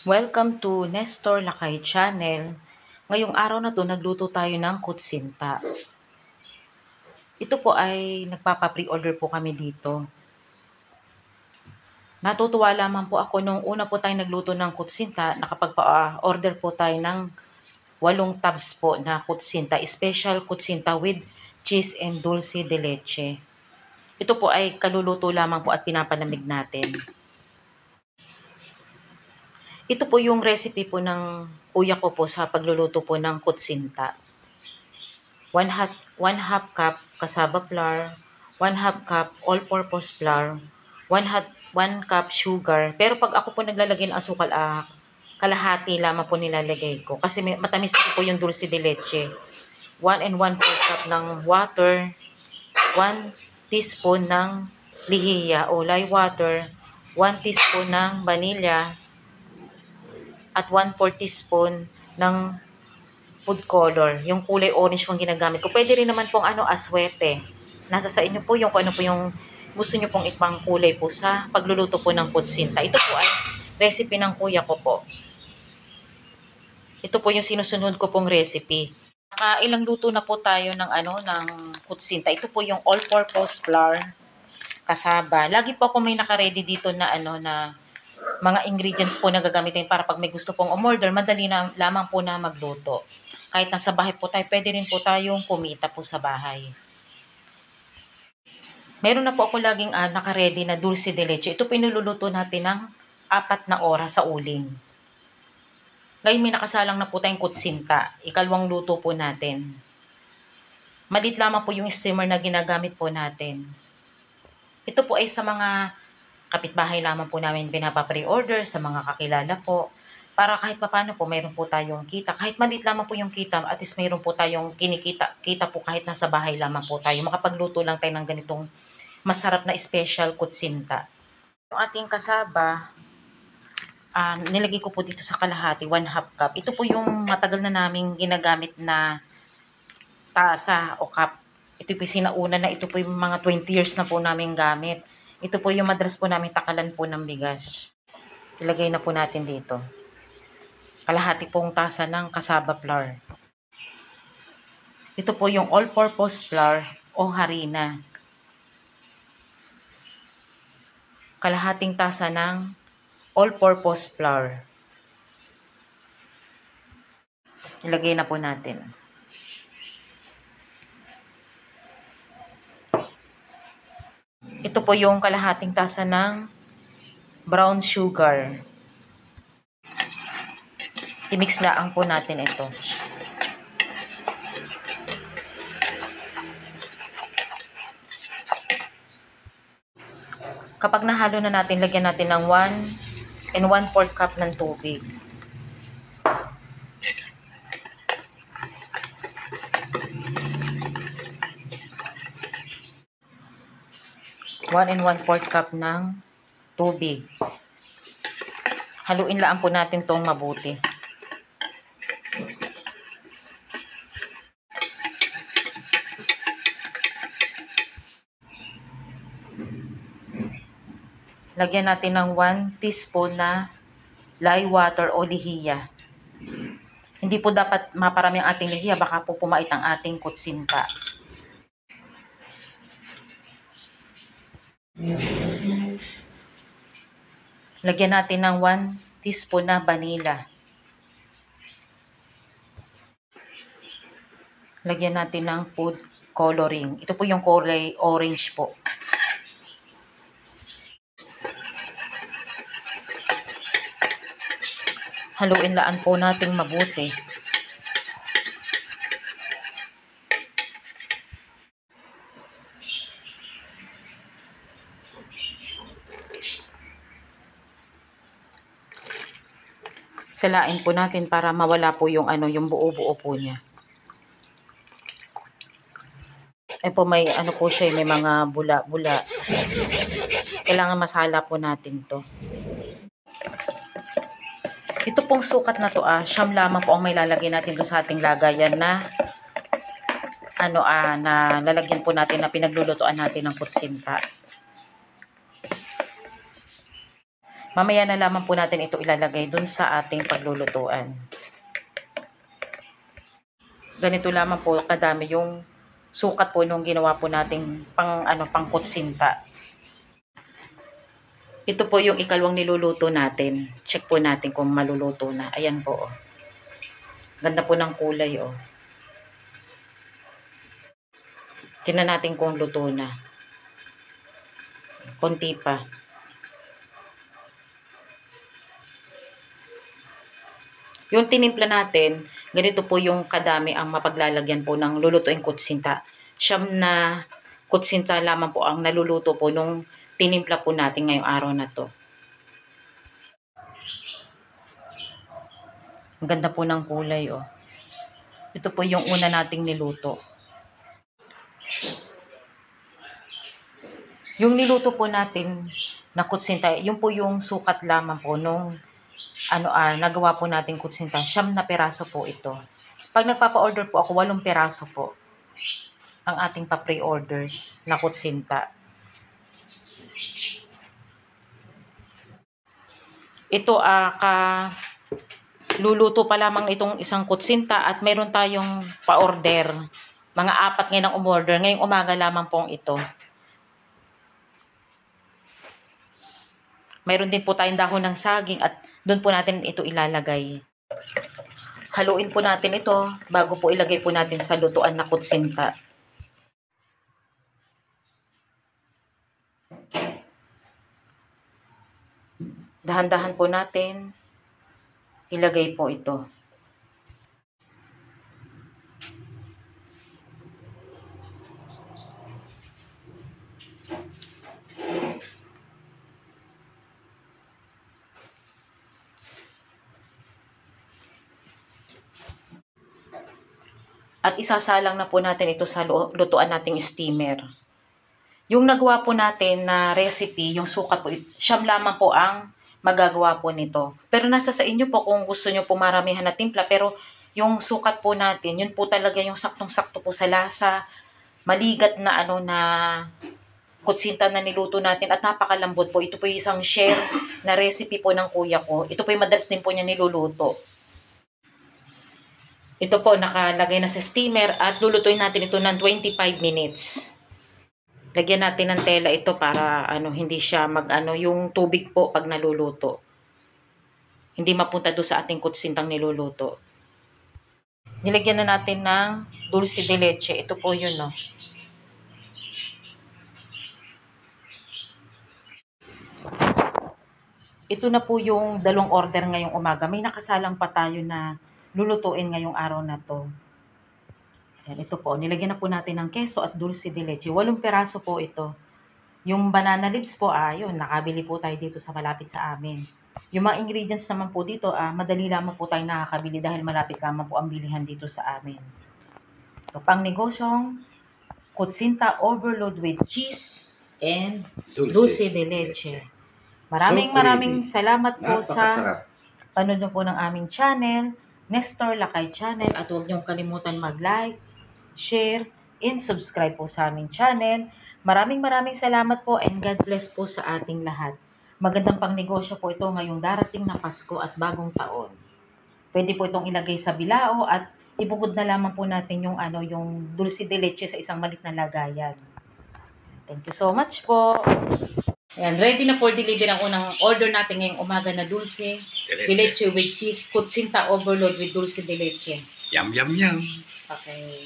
Welcome to Nestor Lakay Channel. Ngayong araw na to, nagluto tayo ng kutsinta. Ito po ay nagpapa-pre-order po kami dito. Natutuwa lamang po ako nung una po tayo nagluto ng kutsinta, nakapagpa-order po tayo ng 8 tubs po na kutsinta, special kutsinta with cheese and dulce de leche. Ito po ay kaluluto lamang po at pinapalamig natin. Ito po yung recipe po ng kuya ko po sa pagluluto po ng kutsinta. 1/2 cup cassava flour, 1/2 cup all-purpose flour, 1 cup sugar. Pero pag ako po naglalagay ng asukal, kalahati lamang po nilalagay ko. Kasi matamis po yung dulce de leche. 1 and 1/4 cup ng water, 1 teaspoon ng lihiya o lye water, 1 teaspoon ng vanilla, at 1/4 teaspoon ng food color. Yung kulay orange pong ginagamit ko. Pwede rin naman pong aswete. Nasa sa inyo po yung kung ano po yung gusto nyo pong ipang kulay po sa pagluluto po ng kutsinta. Ito po ay recipe ng kuya ko po. Ito po yung sinusunod ko pong recipe. Ilang luto na po tayo ng kutsinta. Ito po yung all-purpose flour, kasaba. Lagi po ako may naka-ready dito na na mga ingredients po na gagamitin para pag may gusto pong umorder, madali na lamang po na magluto. Kahit nasa bahay po tayo, pwede rin po tayong kumita po sa bahay. Meron na po ako laging naka-ready na dulce de leche. Ito pinululuto natin ng 4 na oras sa uling. Ngayon may nakasalang na po tayong kutsinta. Ikalawang luto po natin. Maliit lamang po yung steamer na ginagamit po natin. Ito po ay sa mga kapitbahay lamang po namin pinapa-pre-order, sa mga kakilala po. Para kahit papano po, mayroon po tayong kita. Kahit maliit lamang po yung kita, at least mayroon po tayong kita po kahit nasa bahay lamang po tayo. Makapagluto lang tayo ng ganitong masarap na special kutsinta. Yung ating kasaba, nilagay ko po dito sa kalahati, 1/2 cup. Ito po yung matagal na naming ginagamit na tasa o cup. Ito po yung sinauna na, ito po yung mga 20 years na po namin gamit. Ito po yung madalas po namin takalan po ng bigas. Ilagay na po natin dito. Kalahati pong tasa ng cassava flour. Ito po yung all-purpose flour o harina. Kalahating tasa ng all-purpose flour. Ilagay na po natin. Ito po yung kalahating tasa ng brown sugar. I-mix lang po natin ito. Kapag nahalo na natin, lagyan natin ng 1 and 1/4 cup ng tubig. One and 1/4 cup ng tubig. Haluin lang po natin tong mabuti. Lagyan natin ng 1 teaspoon na lye water o lihiya. Hindi po dapat maparami ang ating lihiya, baka po pumait ang ating kutsinta. Lagyan natin ng 1 teaspoon na vanilla. Lagyan natin ng food coloring. Ito po yung kulay orange po. Haluin laan po natin mabuti. Salain po natin para mawala po yung yung buo-buo po niya. Po may po siya, may mga bula-bula. Kailangan masala po natin to. Ito pong sukat na to, siyam lamang po ang may lalagay natin doon sa ating lagayan na na lalagyan po natin na pinaglulutuan natin ng kutsinta. Mamaya na lamang po natin ito ilalagay dun sa ating paglulutuan. Ganito lamang po kadami yung sukat po nung ginawa po nating pang kutsinta. Ito po yung ikalawang niluluto natin. Check po natin kung maluluto na. Ayan po. Oh. Ganda po ng kulay. Oh. Tingnan natin kung luto na. Konti pa. Yung tinimpla natin, ganito po yung kadami ang mapaglalagyan po ng lulutuing kutsinta. Siyam na kutsinta lamang po ang naluluto po nung tinimpla po natin ngayong araw na to. Ang ganda po ng kulay, oh. Ito po yung una nating niluto. Yung niluto po natin na kutsinta, yun po yung sukat lamang po nung nagawa po natin kutsinta. 9 na peraso po ito. Pag nagpapa-order po ako, 8 peraso po ang ating pa-pre-orders na kutsinta. Ito luluto pa lamang itong isang kutsinta at meron tayong pa-order. Mga 4 ngayon ang umorder. Ngayong umaga lamang pong ito. Mayroon din po tayong dahon ng saging at doon po natin ito ilalagay. Haluin po natin ito bago po ilagay po natin sa lutuan na kutsinta. Dahan-dahan po natin ilagay po ito. At isasalang na po natin ito sa lutuan nating steamer. Yung nagawa po natin na recipe, yung sukat po, 9 lamang po ang magagawa po nito. Pero nasa sa inyo po kung gusto nyo po maramihan na timpla. Pero yung sukat po natin, yun po talaga yung saktong-sakto po sa lasa. Maligat na na kutsinta na niluto natin at napakalambot po. Ito po yung isang share na recipe po ng kuya ko. Ito po yung madalas din po niya niluluto. Ito po, nakalagay na sa steamer at lulutuin natin ito ng 25 minutes. Lagyan natin ng tela ito para hindi siya yung tubig po pag naluluto. Hindi mapunta doon sa ating kutsintang niluluto. Nilagyan na natin ng dulce de leche. Ito po yun, no. Ito na po yung 2 order ngayong umaga. May nakasalang pa tayo na lulutuin ngayong araw na to. Ayan, ito po. Nilagyan na po natin ng keso at dulce de leche. 8 peraso po ito. Yung banana leaves po, yun, nakabili po tayo dito sa malapit sa amin. Yung mga ingredients naman po dito, madali lamang po tayo nakakabili dahil malapit lamang po ang bilihan dito sa amin. So, pang negosyong kutsinta overload with cheese and dulce de leche. Maraming salamat po sa panonood po ng aming channel, Nestor Lakay Channel, at huwag niyong kalimutan mag-like, share, and subscribe po sa aming channel. Maraming salamat po and God bless po sa ating lahat. Magandang pangnegosyo po ito ngayong darating na Pasko at bagong taon. Pwede po itong ilagay sa bilao at ibukod na lamang po natin yung yung dulce de leche sa isang malit na lagayan. Thank you so much po. Ayan, ready na for delivery ang unang order natin ngayong umaga na dulce de leche with cheese, kutsinta overload with dulce de leche. Yum, yum, yum. Okay.